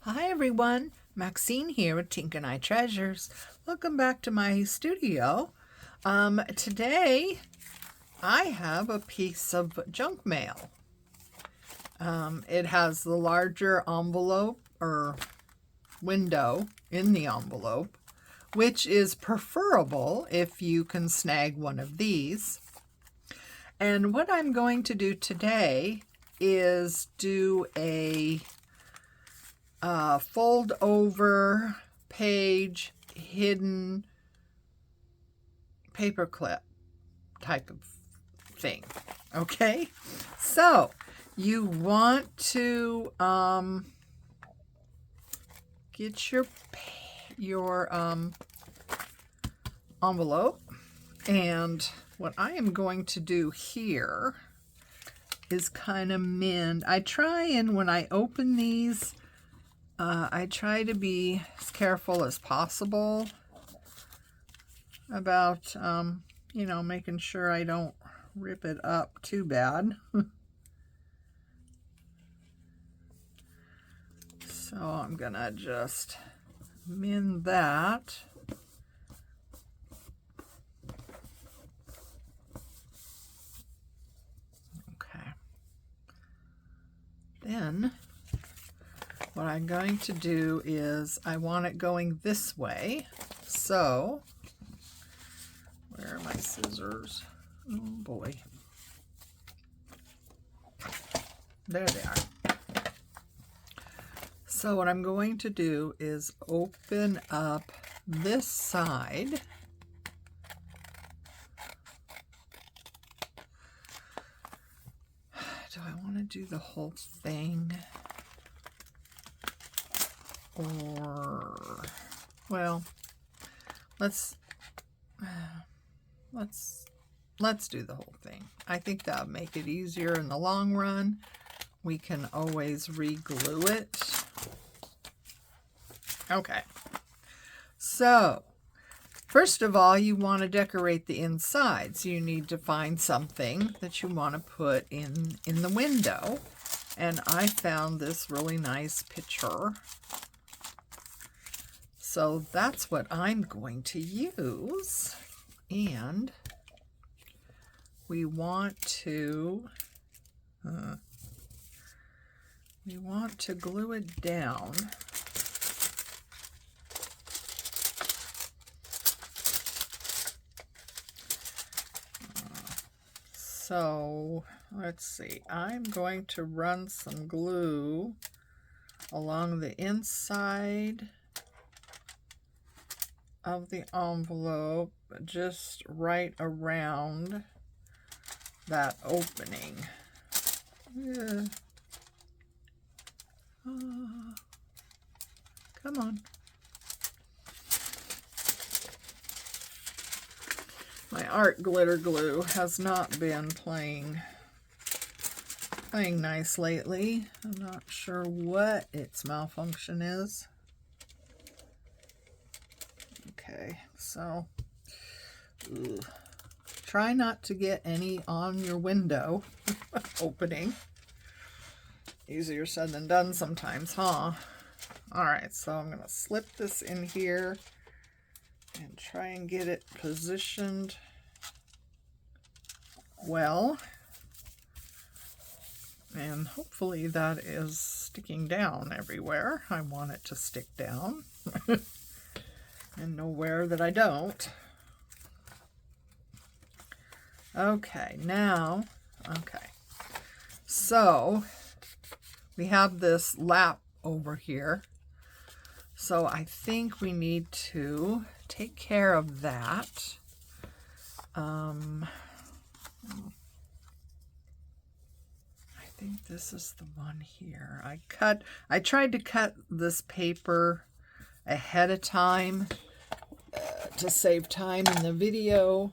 Hi everyone, Maxine here with Tink and I Treasures. Welcome back to my studio. Today I have a piece of junk mail. It has the larger envelope or window in the envelope, which is preferable if you can snag one of these. And what I'm going to do today is do a fold over page hidden paperclip type of thing. Okay, so you want to get your envelope, and what I am going to do here is kind of mend. I try, and when I open these, I try to be as careful as possible about, making sure I don't rip it up too bad. So I'm gonna just mend that. Okay. Then what I'm going to do is I want it going this way. So, where are my scissors? Oh boy. There they are. So what I'm going to do is open up this side. Do I want to do the whole thing? Or, well, let's do the whole thing. I think that'll make it easier in the long run. We can always re-glue it. Okay, so first of all, you want to decorate the inside. So you need to find something that you want to put in the window. And I found this really nice picture. So that's what I'm going to use. And we want to glue it down. So let's see, I'm going to run some glue along the inside of the envelope, just right around that opening. Yeah. Come on. My art glitter glue has not been playing nice lately. I'm not sure what its malfunction is. Okay, so try not to get any on your window opening. Easier said than done sometimes, huh? Alright, so I'm going to slip this in here and try and get it positioned well. And hopefully that is sticking down everywhere. I want it to stick down. And nowhere that I don't. Okay, now, okay. So we have this lap over here. So I think we need to take care of that. I think this is the one here. I tried to cut this paper ahead of time to save time in the video.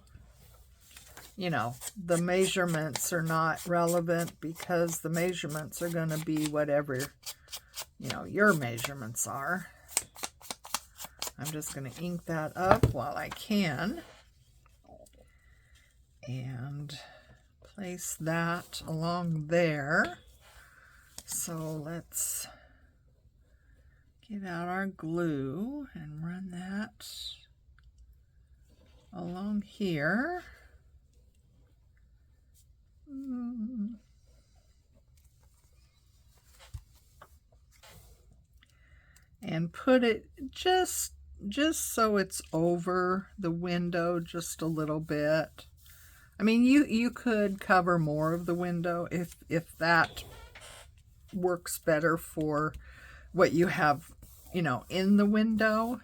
You know, the measurements are not relevant because the measurements are going to be whatever, your measurements are. I'm just going to ink that up while I can. And place that along there. So let's get out our glue and run that along here. And put it just so it's over the window just a little bit. I mean, you could cover more of the window if that works better for what you have, you know, in the window.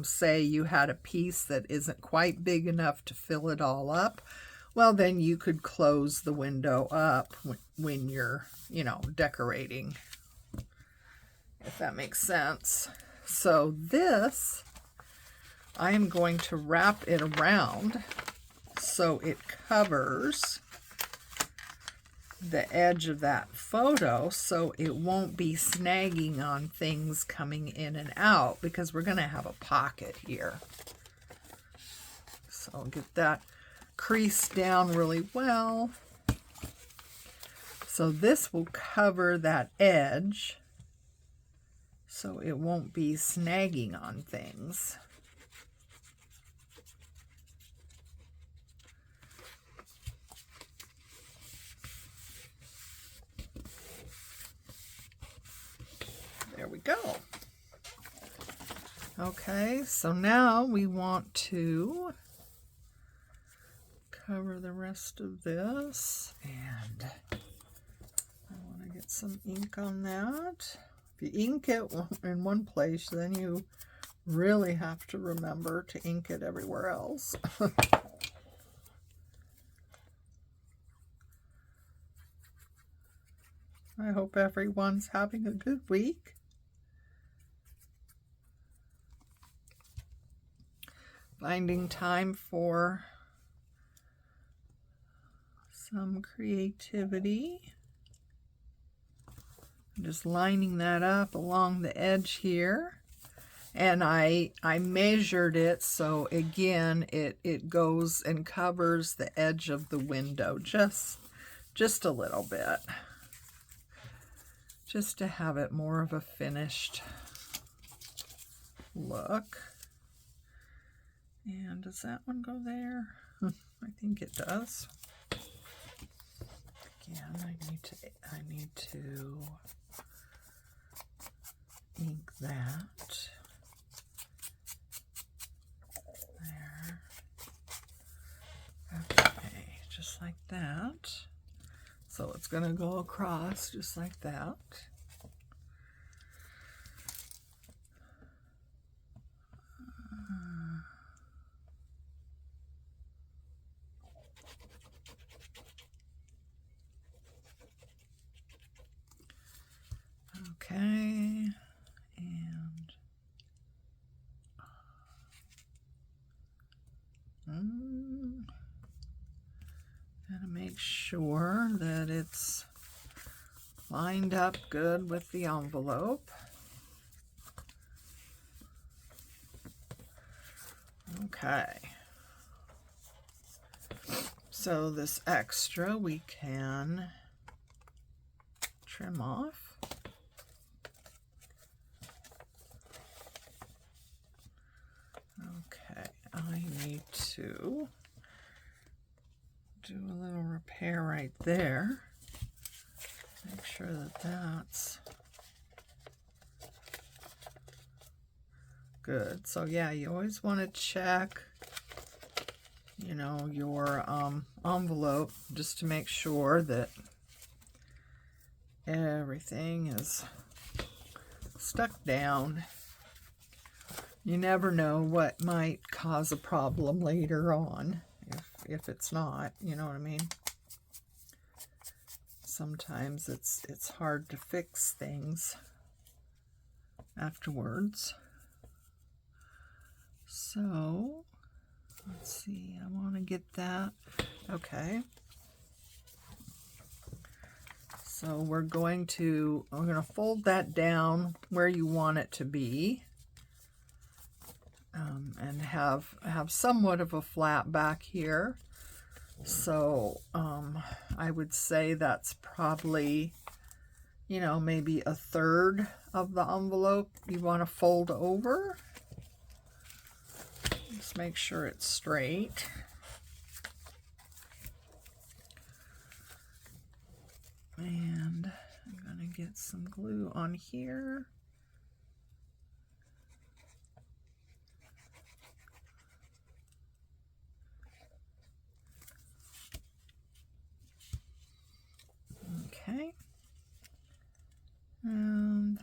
Say you had a piece that isn't quite big enough to fill it all up. Well, then you could close the window up when you're, you know, decorating, if that makes sense. So this, I am going to wrap it around so it covers the edge of that photo, so it won't be snagging on things coming in and out, because we're going to have a pocket here. So I'll get that creased down really well. So this will cover that edge so it won't be snagging on things. There we go. Okay, so now we want to cover the rest of this, and I want to get some ink on that. If you ink it in one place, then you really have to remember to ink it everywhere else. I hope everyone's having a good week. Finding time for some creativity. I'm just lining that up along the edge here. And I measured it, so again it goes and covers the edge of the window just a little bit. Just to have it more of a finished look. And does that one go there? I think it does. Again, I need to ink that. There. Okay, just like that. So it's going to go across just like that. Okay, and gotta make sure that it's lined up good with the envelope. Okay, so this extra we can trim off. Okay, I need to do a little repair right there. Make sure that that's good. So yeah, you always want to check, you know, your envelope just to make sure that everything is stuck down. You never know what might cause a problem later on if it's not, you know what I mean? Sometimes it's hard to fix things afterwards. So, let's see, I want to get that. Okay. So we're going to fold that down where you want it to be. And have somewhat of a flat back here. So I would say that's probably you know, maybe a third of the envelope you want to fold over. Just make sure it's straight. And I'm going to get some glue on here. Okay. And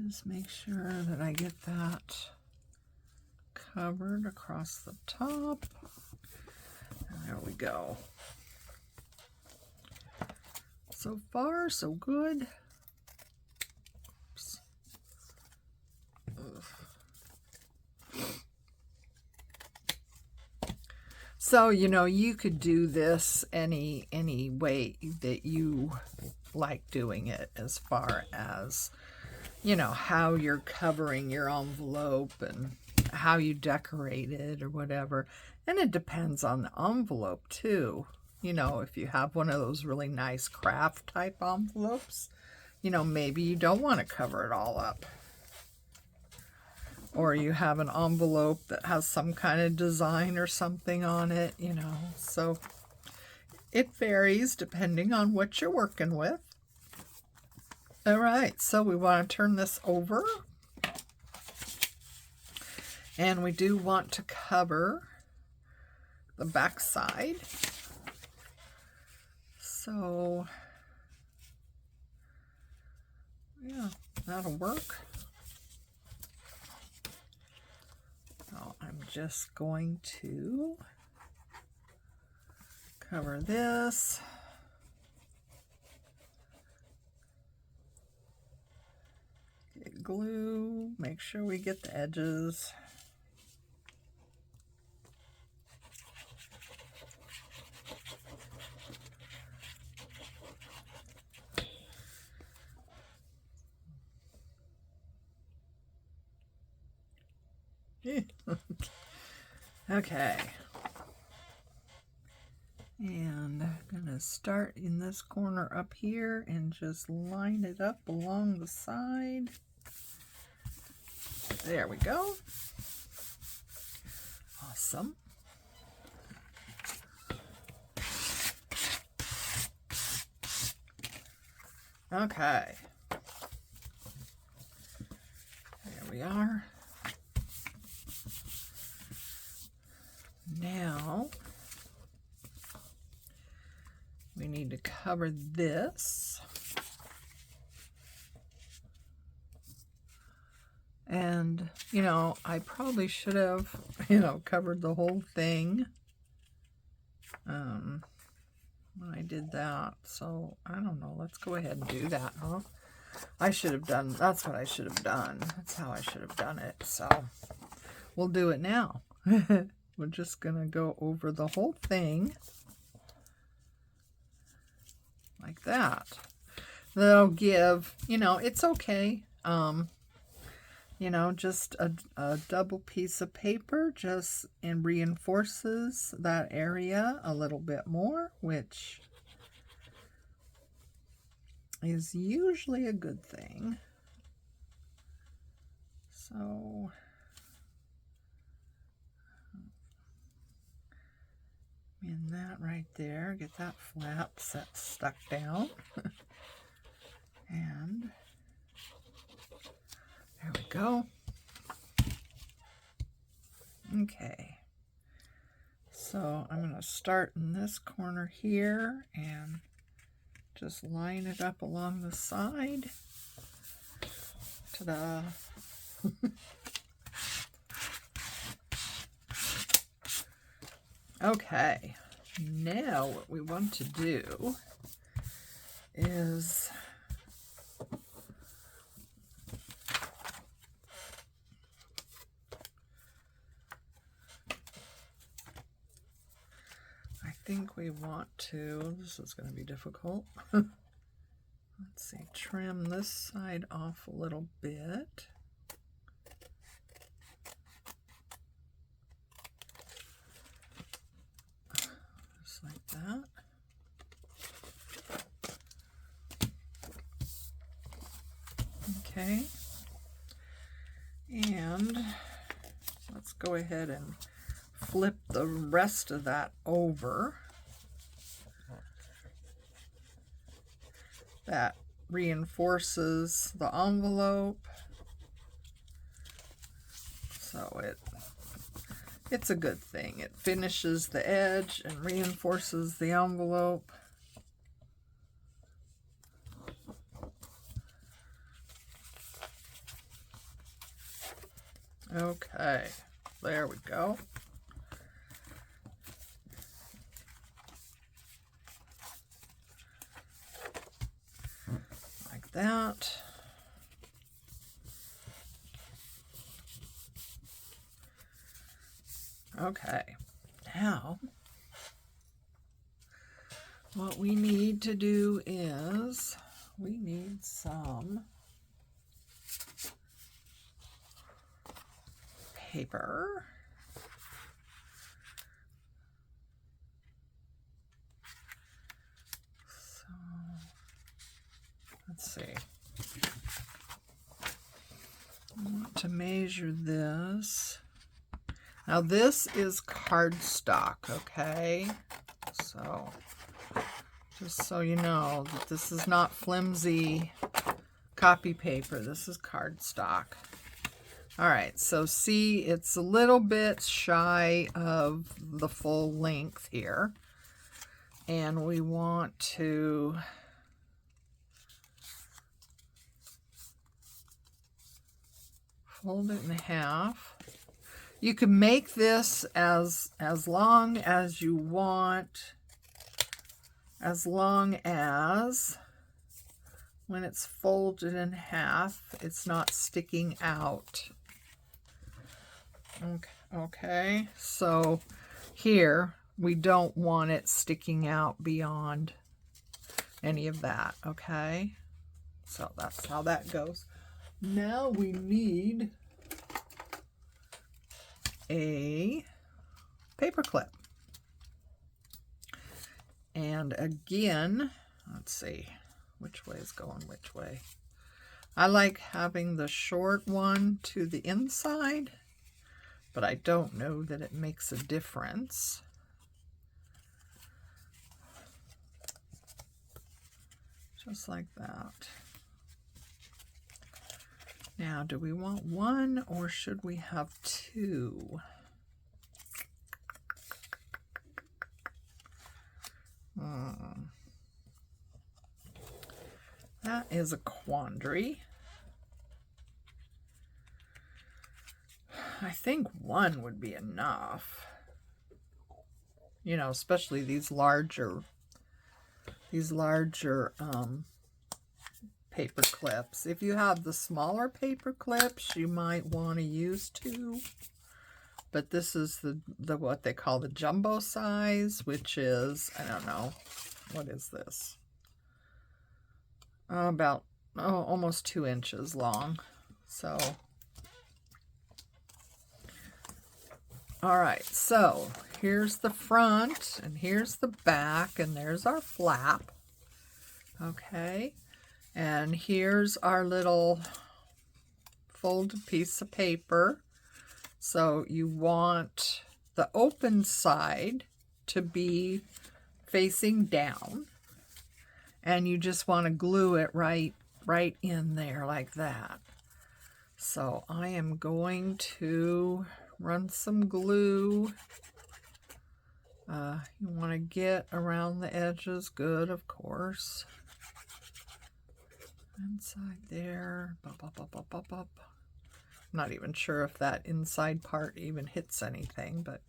just make sure that I get that covered across the top. And there we go. So far, so good. Oops. So, you know, you could do this any way that you like doing it, as far as, you know, how you're covering your envelope and how you decorate it or whatever. And it depends on the envelope too. You know, if you have one of those really nice craft type envelopes, you know, maybe you don't want to cover it all up. Or you have an envelope that has some kind of design or something on it, you know. So it varies depending on what you're working with. All right, so we want to turn this over. And we do want to cover the back side. So, yeah, that'll work. So I'm just going to cover this. Get glue, make sure we get the edges. Okay. And I'm going to start in this corner up here and just line it up along the side. There we go. Awesome. Okay. There we are. Now, we need to cover this. And, you know, I probably should have, you know, covered the whole thing when I did that. So, I don't know. Let's go ahead and do that, huh? I should have done, that's what I should have done. That's how I should have done it. So, we'll do it now. We're just going to go over the whole thing like that. That'll give, you know, it's okay. You know, just a double piece of paper just and reinforces that area a little bit more, which is usually a good thing. So in that right there, get that flap stuck down. And there we go. Okay. So I'm going to start in this corner here and just line it up along the side. Ta-da! Okay, now what we want to do is I think we want to, this is going to be difficult. Let's see, trim this side off a little bit. Just like that. Okay. And let's go ahead and flip the rest of that over. That reinforces the envelope. So it's a good thing. It finishes the edge and reinforces the envelope. Okay, there we go. Like that. Okay, now what we need to do is we need some paper. So let's see. I want to measure this. Now this is cardstock, okay? So just so you know that this is not flimsy copy paper. This is cardstock. All right, so see, it's a little bit shy of the full length here. And we want to fold it in half. You can make this as long as you want, as long as when it's folded in half, it's not sticking out. Okay, so here we don't want it sticking out beyond any of that, okay? So that's how that goes. Now we need a paper clip. And again, let's see, which way is going which way. I like having the short one to the inside, but I don't know that it makes a difference. Just like that. Now, do we want one or should we have two? That is a quandary. I think one would be enough. You know, especially these larger paper clips. If you have the smaller paper clips, you might want to use two. But this is the what they call the jumbo size, which is, I don't know, what is this? About almost 2 inches long. So, all right, so here's the front and here's the back, and there's our flap. Okay, and here's our little folded piece of paper. So you want the open side to be facing down, and you just want to glue it right in there like that. So I am going to run some glue. You want to get around the edges good, of course. Inside there. Bop, bop, bop, bop, bop, bop. I'm not even sure if that inside part even hits anything, but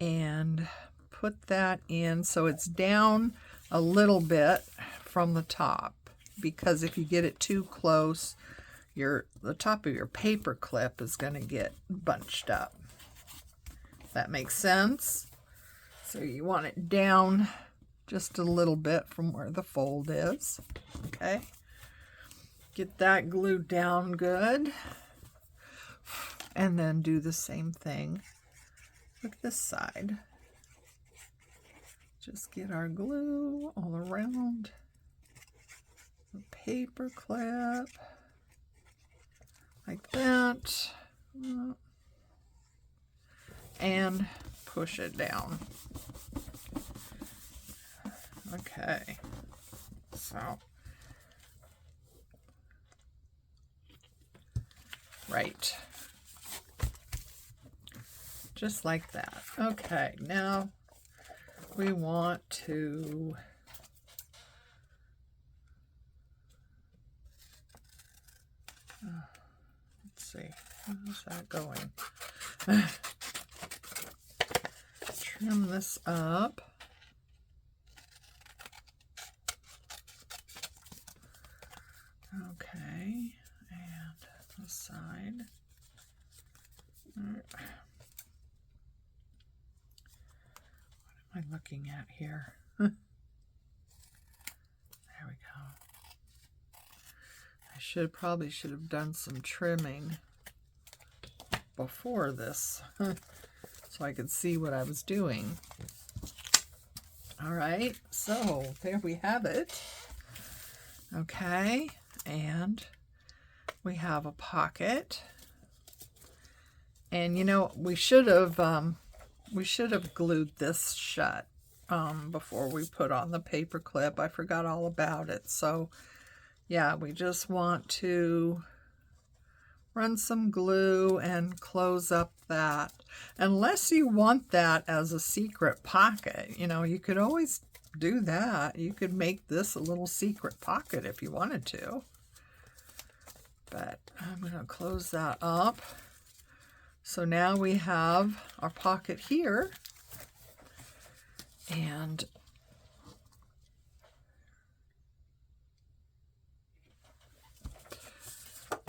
and put that in so it's down a little bit from the top, because if you get it too close, the top of your paper clip is going to get bunched up. That makes sense? So you want it down just a little bit from where the fold is. Okay. Get that glued down good. And then do the same thing with this side. Just get our glue all around. the paper clip like that, and push it down. Okay, so right, just like that. Okay, now we want to let's see, how's that going? Trim this up. Okay, and this side. What am I looking at here? There we go. I probably should have done some trimming before this so I could see what I was doing. All right, so there we have it. Okay, and we have a pocket. And you know, we should have glued this shut before we put on the paper clip. I forgot all about it. So yeah, we just want to run some glue and close up that. Unless you want that as a secret pocket, you know, you could always do that. You could make this a little secret pocket if you wanted to. But I'm going to close that up. So now we have our pocket here. And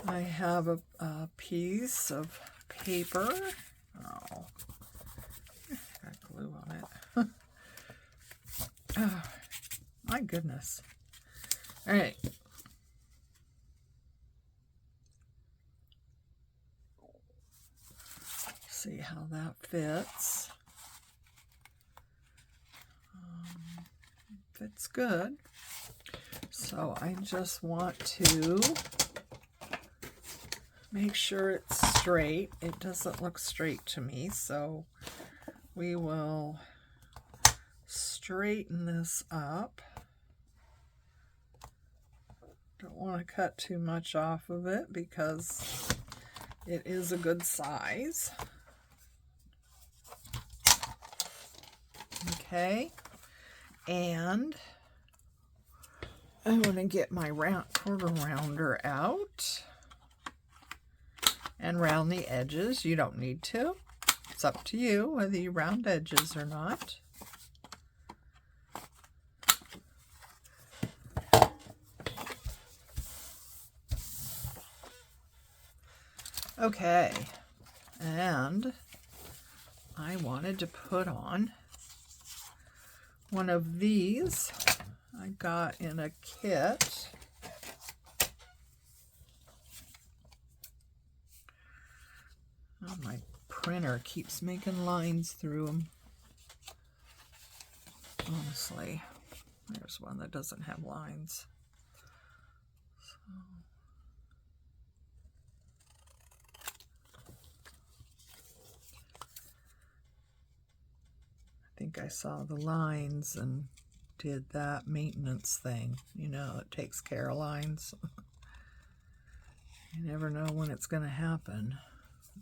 I have a piece of paper. Oh, got glue on it. Oh, my goodness. All right. See how that fits. Fits good. So I just want to make sure it's straight. It doesn't look straight to me, so we will straighten this up. Don't want to cut too much off of it because it is a good size. Okay, and I'm going to get my quarter rounder out and round the edges. You don't need to. It's up to you whether you round edges or not. Okay, and I wanted to put on one of these I got in a kit. Oh, my printer keeps making lines through them. Honestly, there's one that doesn't have lines. So. I think I saw the lines and did that maintenance thing. You know, it takes care of lines. You never know when it's going to happen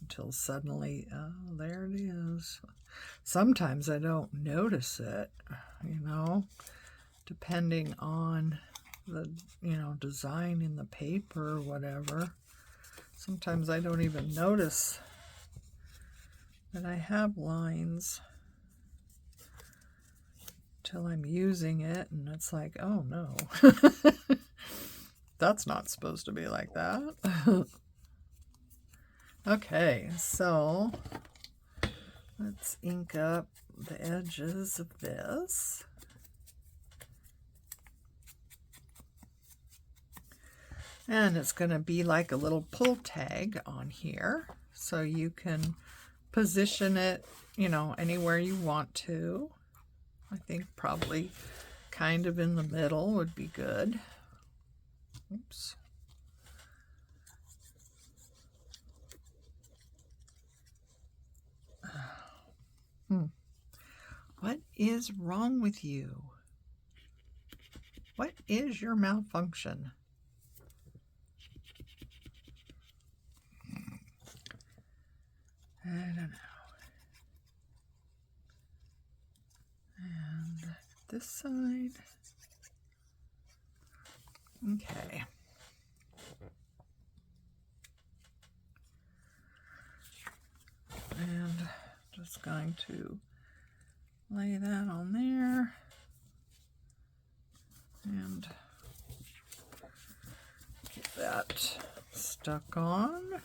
until suddenly, oh, there it is. Sometimes I don't notice it, you know, depending on the, you know, design in the paper or whatever. Sometimes I don't even notice that I have lines till I'm using it, and it's like, oh no, that's not supposed to be like that. Okay, so let's ink up the edges of this. And it's going to be like a little pull tag on here, so you can position it, you know, anywhere you want to. I think probably kind of in the middle would be good. Oops. What is wrong with you? What is your malfunction? I don't know. And this side. Okay. And just going to lay that on there and get that stuck on.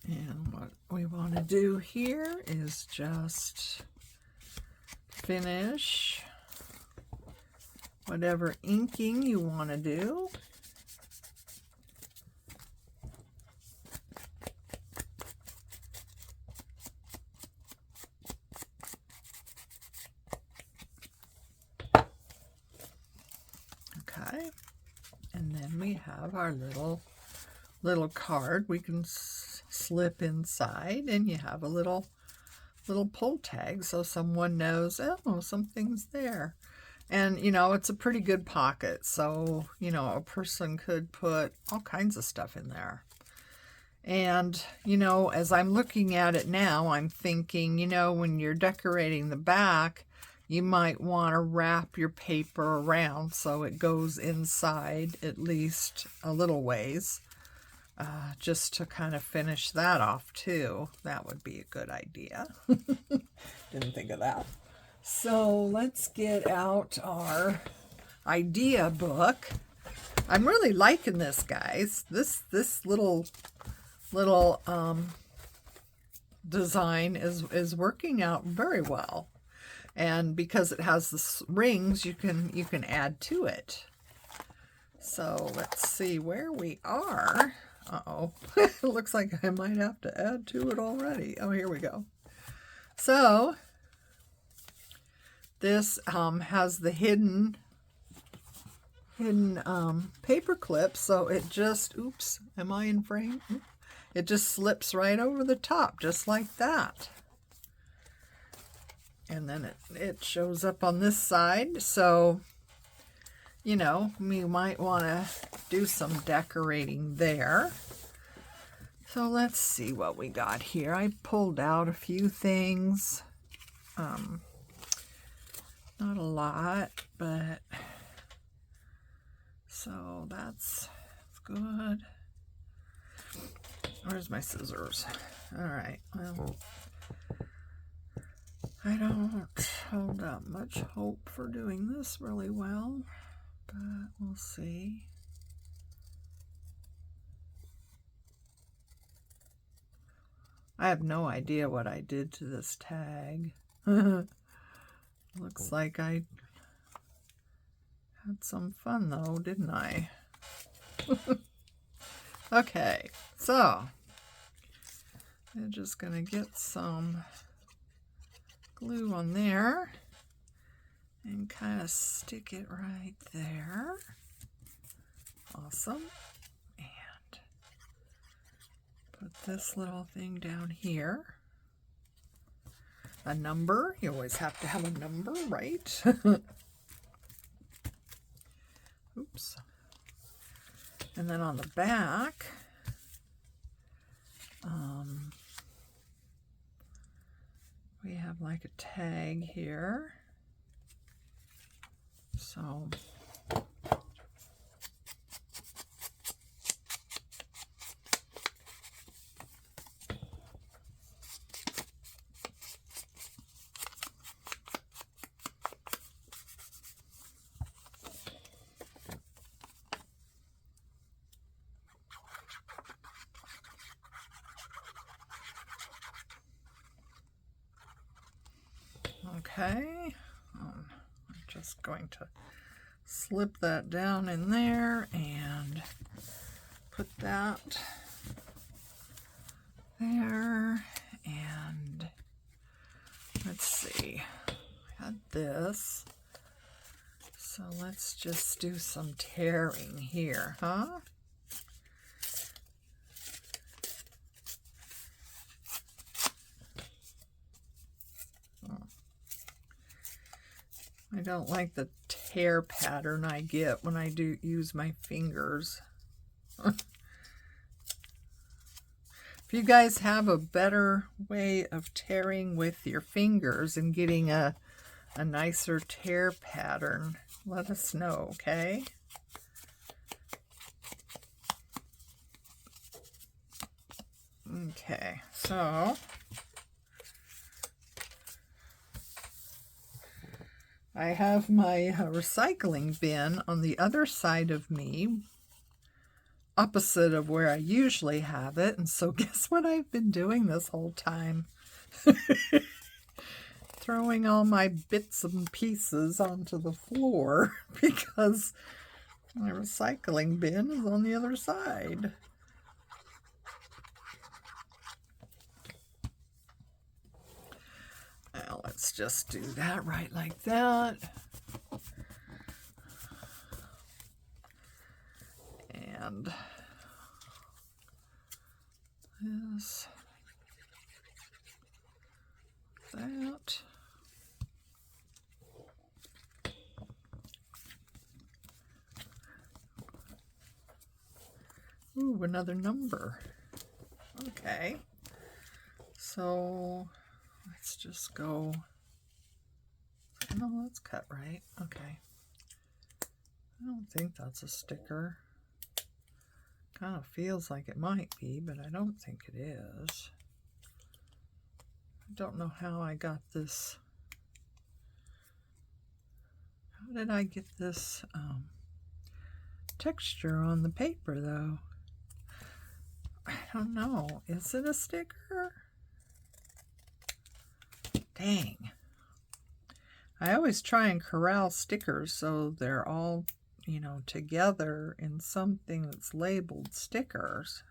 And what we want to do here is just finish whatever inking you want to do. Okay, and then we have our little card we can slip inside, and you have a little pull tag so someone knows, oh, something's there. And you know, it's a pretty good pocket, so you know, a person could put all kinds of stuff in there. And you know, as I'm looking at it now, I'm thinking, you know, when you're decorating the back, you might want to wrap your paper around so it goes inside at least a little ways, just to kind of finish that off too. That would be a good idea. Didn't think of that. So let's get out our idea book. I'm really liking this, guys. This little design is working out very well. And because it has the rings, you can add to it. So let's see where we are. Uh-oh. It looks like I might have to add to it already. Oh, here we go. So this has the hidden paper clip, so it just, oops, am I in frame? It just slips right over the top, just like that. And then it shows up on this side, so, you know, we might want to do some decorating there. So let's see what we got here. I pulled out a few things. Not a lot, but so that's good. Where's my scissors? All right, well, I don't hold up much hope for doing this really well, but we'll see. I have no idea what I did to this tag. Looks like I had some fun though, didn't I? Okay, so I'm just gonna get some glue on there and kind of stick it right there. Awesome. And put this little thing down here. A number. You always have to have a number, right? Oops. And then on the back, we have like a tag here. So okay, I'm just going to slip that down in there and put that there, and see. I had this. So let's just do some tearing here, huh? I don't like the tear pattern I get when I do use my fingers. If you guys have a better way of tearing with your fingers and getting a nicer tear pattern, let us know, okay? Okay, so I have my recycling bin on the other side of me, opposite of where I usually have it. And so guess what I've been doing this whole time? Throwing all my bits and pieces onto the floor because my recycling bin is on the other side. Now let's just do that right like that. And this, that. Ooh, another number. Okay. So let's just go. No, that's cut right. Okay. I don't think that's a sticker. Kind of feels like it might be, but I don't think it is. I don't know how I got this. How did I get this texture on the paper, though? I don't know. Is it a sticker? Dang. I always try and corral stickers so they're all, you know, together in something that's labeled stickers,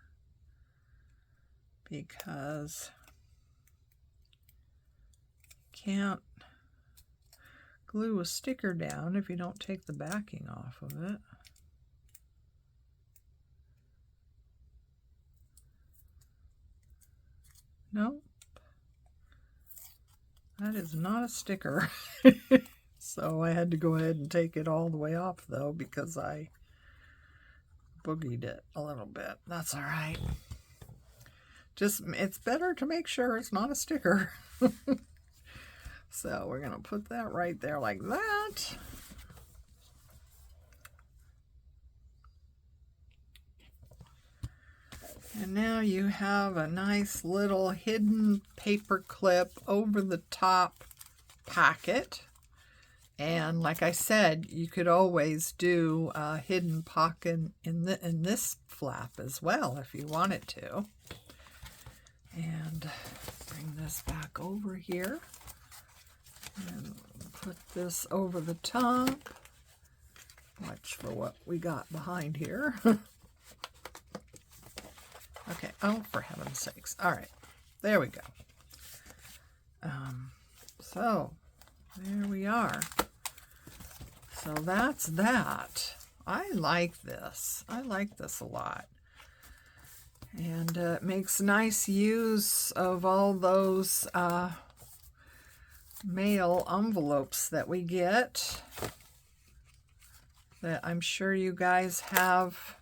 because you can't glue a sticker down if you don't take the backing off of it. Nope. That is not a sticker. So I had to go ahead and take it all the way off, though, because I boogied it a little bit. That's all right. Just, it's better to make sure it's not a sticker. So we're going to put that right there like that. And now you have a nice little hidden paper clip over the top pocket. And like I said, you could always do a hidden pocket in this flap as well if you wanted to. And bring this back over here. And put this over the top. Watch for what we got behind here. Okay, oh, for heaven's sakes. All right, there we go. So, there we are. So that's that. I like this. I like this a lot. And it makes nice use of all those mail envelopes that we get. That I'm sure you guys have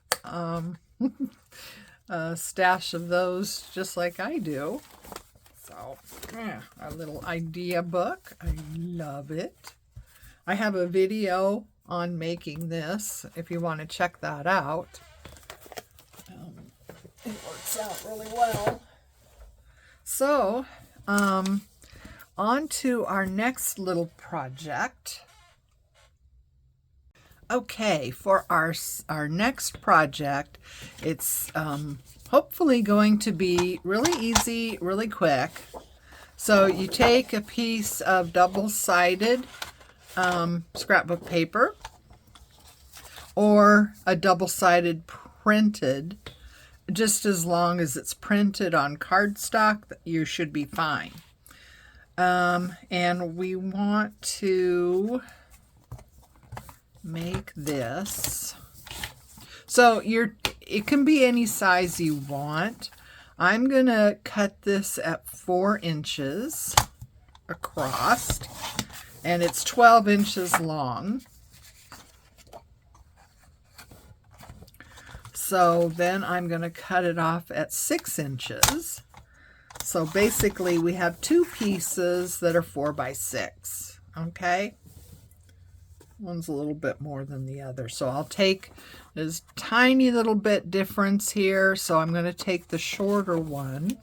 a stash of those just like I do. So, yeah, a little idea book. I love it. I have a video on making this if you want to check that out. It works out really well. So, on to our next little project. Okay, for our next project, it's hopefully going to be really easy, really quick. So you take a piece of double-sided scrapbook paper or a double-sided printed, just as long as it's printed on cardstock, you should be fine. And we want to make this. So it can be any size you want. I'm going to cut this at 4 inches across, and it's 12 inches long. So then I'm going to cut it off at 6 inches. So basically we have 2 pieces that are 4 by 6. Okay? One's a little bit more than the other. So I'll take this tiny little bit difference here. So I'm going to take the shorter one.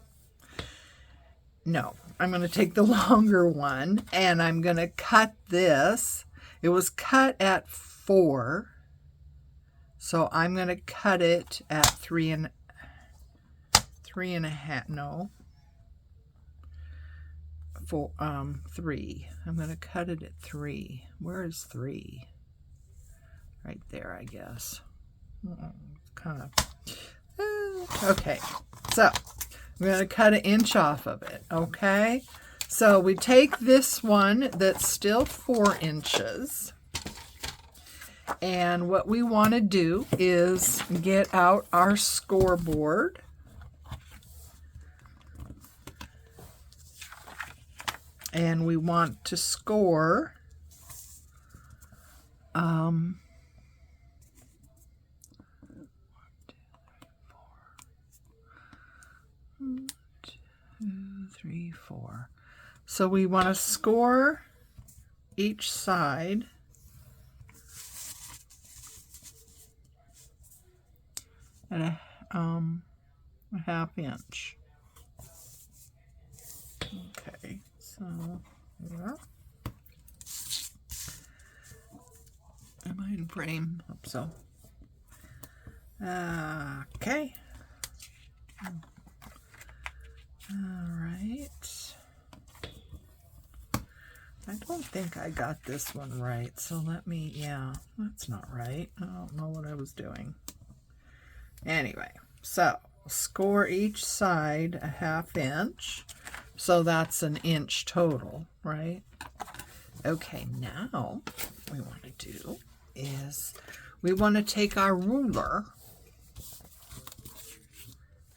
No, I'm going to take the longer one, and I'm going to cut this. It was cut at 4. So I'm going to cut it at 3 and a half. No. 3. I'm going to cut it at 3. Where is 3? Right there, I guess. Kind of. Okay. So I'm going to cut 1 inch off of it. Okay. So we take this one that's still 4 inches. And what we want to do is get out our scoreboard. And we want to score 1, 2, 3, 4. So we want to score each side at a 1/2 inch. Okay, so yeah. Am I in frame? Hope so. Okay. All right. I don't think I got this one right, so yeah, that's not right. I don't know what I was doing. Anyway, so score each side a 1/2 inch. So that's 1 inch total, right? Okay, now what we want to do is we want to take our ruler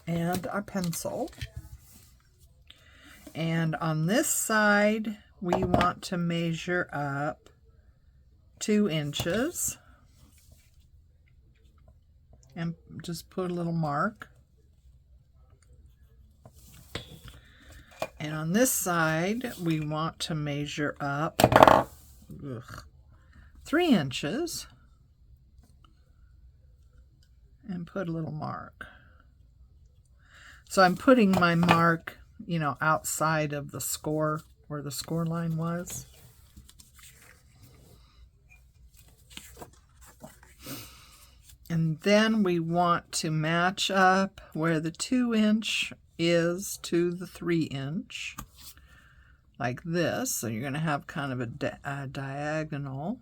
and our pencil. And on this side, we want to measure up 2 inches. And just put a little mark. And on this side, we want to measure up 3 inches and put a little mark. So I'm putting my mark, outside of the score, where the score line was. And then we want to match up where the 2 inch is to the 3 inch, like this. So you're going to have kind of a diagonal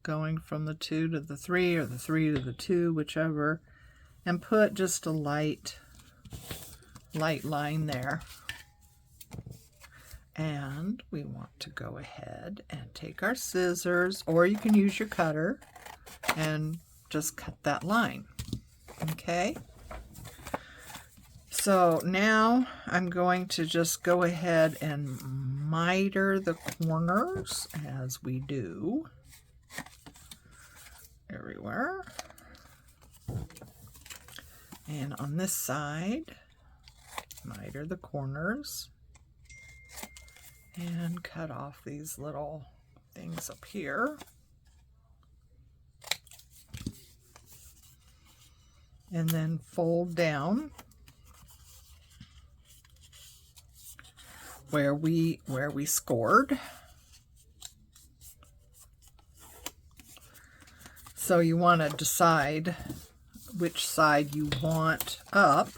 going from the 2 to the 3, or the 3 to the 2, whichever, and put just a light line there. And we want to go ahead and take our scissors, or you can use your cutter, and just cut that line. Okay? So now I'm going to just go ahead and miter the corners, as we do everywhere. And on this side, miter the corners and cut off these little things up here. And then fold down where we scored. So you want to decide which side you want up.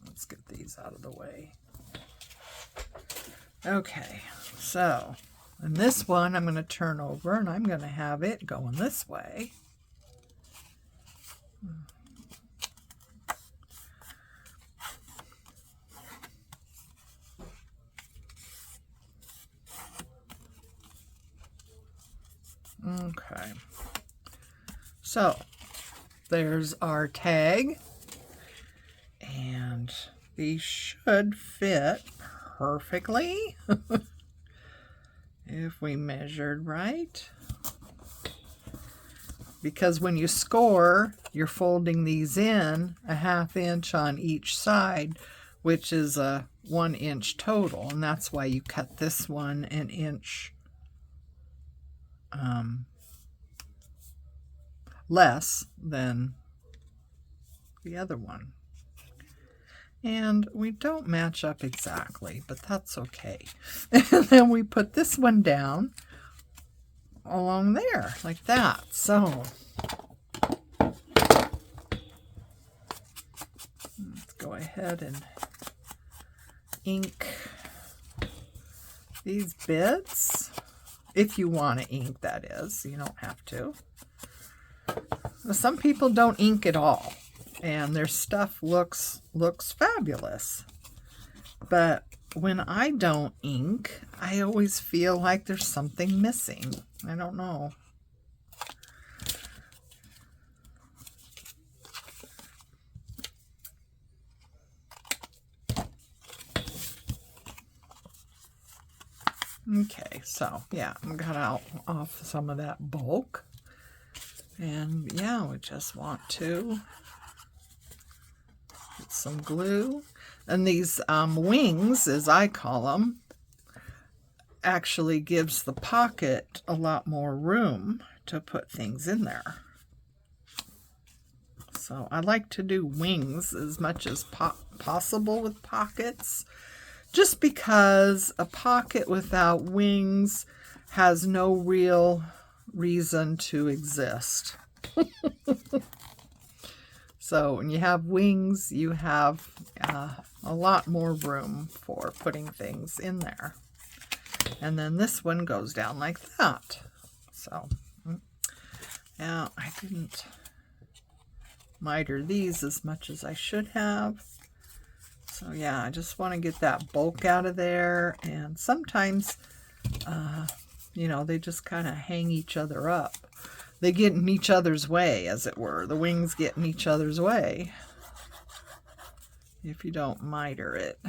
Let's get these out of the way. Okay, so in this one I'm going to turn over, and I'm going to have it going this way. Okay. So there's our tag, and these should fit perfectly if we measured right. Because when you score, you're folding these in a 1/2 inch on each side, which is a 1 inch total, and that's why you cut this one an inch less than the other one. And we don't match up exactly, but that's okay. And then we put this one down along there, like that. So let's go ahead and ink these bits. If you want to ink, that is. You don't have to. Some people don't ink at all, and their stuff looks fabulous. But when I don't ink, I always feel like there's something missing. I don't know. Okay, so yeah, I got off some of that bulk. And yeah, we just want to get some glue. And these wings, as I call them, actually gives the pocket a lot more room to put things in there. So I like to do wings as much as possible with pockets, just because a pocket without wings has no real reason to exist. So when you have wings, you have a lot more room for putting things in there. And then this one goes down like that. So now I didn't miter these as much as I should have. So yeah, I just want to get that bulk out of there. And sometimes, you know, they just kind of hang each other up. They get in each other's way, as it were. The wings get in each other's way if you don't miter it.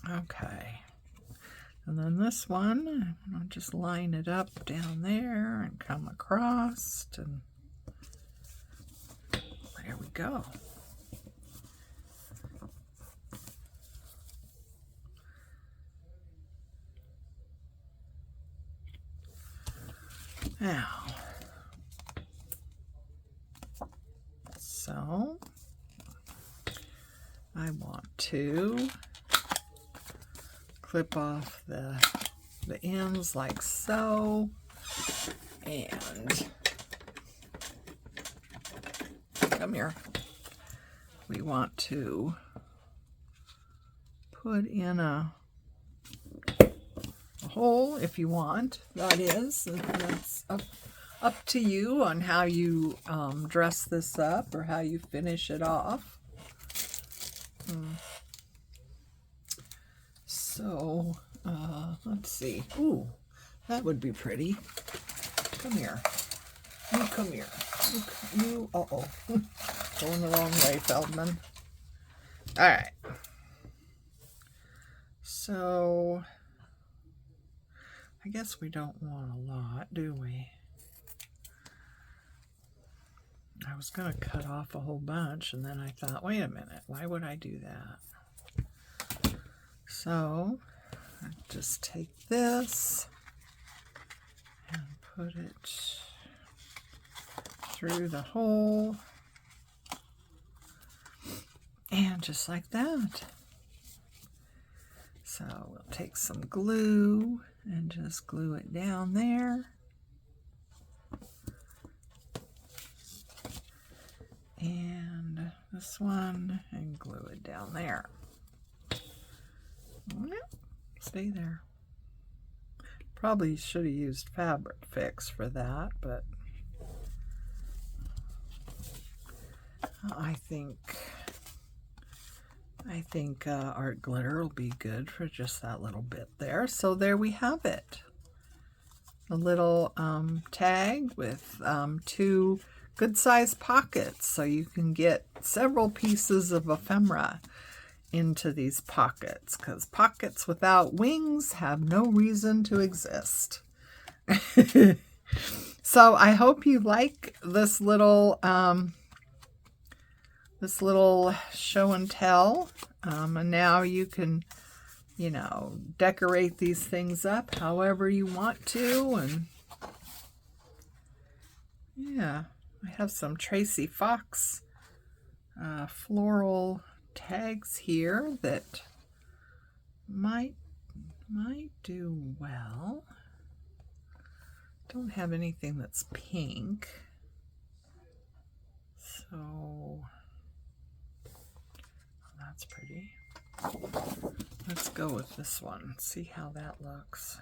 Okay. And then this one, I'll just line it up down there and come across, and there we go. Now, so I want to clip off the ends like so, and come here. We want to put in a hole if you want. That is, that's up to you on how you dress this up or how you finish it off. So let's see. Ooh, that would be pretty. Come here. You come here. You uh-oh. Going the wrong way, Feldman. All right. So I guess we don't want a lot, do we? I was going to cut off a whole bunch, and then I thought, wait a minute, why would I do that? So I just take this and put it through the hole, and just like that. So we'll take some glue and just glue it down there. And this one, and glue it down there. Yep, stay there. Probably should have used Fabric Fix for that, but I think I think art glitter will be good for just that little bit there. So there we have it. A little tag with 2 good-sized pockets, so you can get several pieces of ephemera into these pockets, because pockets without wings have no reason to exist. So I hope you like this little show and tell, and now you can, you know, decorate these things up however you want to. And yeah, I have some Tracy Fox floral tags here that might do well. Don't have anything that's pink, so that's pretty. Let's go with this one, see how that looks.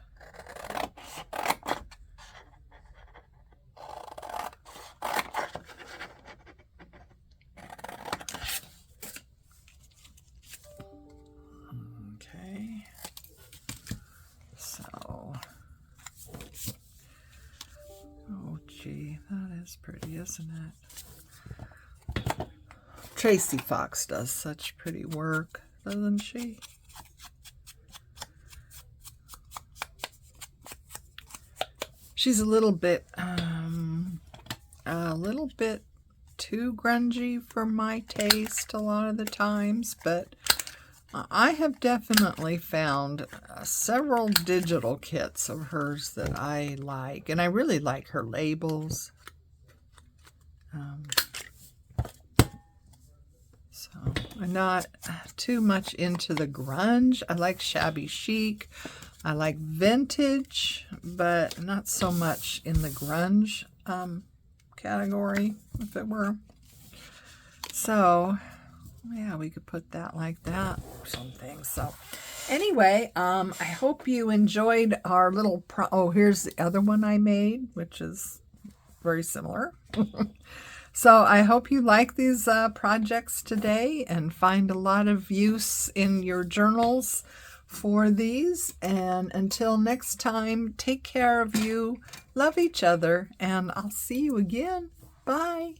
Okay, so, oh gee, that is pretty, isn't it? Tracy Fox does such pretty work, doesn't she? She's a little bit too grungy for my taste a lot of the times, but I have definitely found several digital kits of hers that I like, and I really like her labels. So I'm not too much into the grunge. I like shabby chic. I like vintage, but not so much in the grunge category, if it were. So yeah, we could put that like that or something. So anyway, I hope you enjoyed our little oh, here's the other one I made, which is very similar. So I hope you like these projects today and find a lot of use in your journals for these. And until next time, take care of you, love each other, and I'll see you again. Bye.